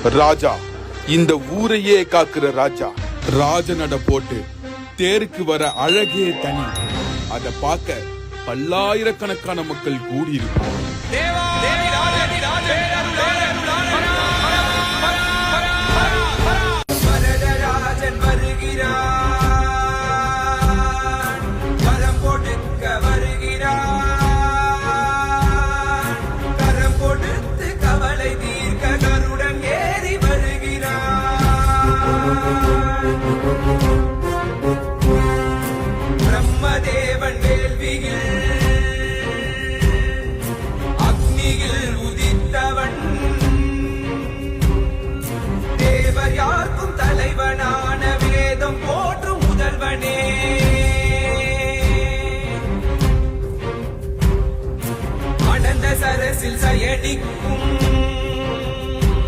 ராஜா, இந்த ஊரையே காக்குற ராஜா. ராஜநட போட்டு தேருக்கு வர அழகே தனி. அத பார்க்க பல்லாயிரக்கணக்கான மக்கள் கூடியிருப்பார். தலைவனான வேதம் போற்று முதல்வனே, அனந்த சரசில் சயனிக்கும்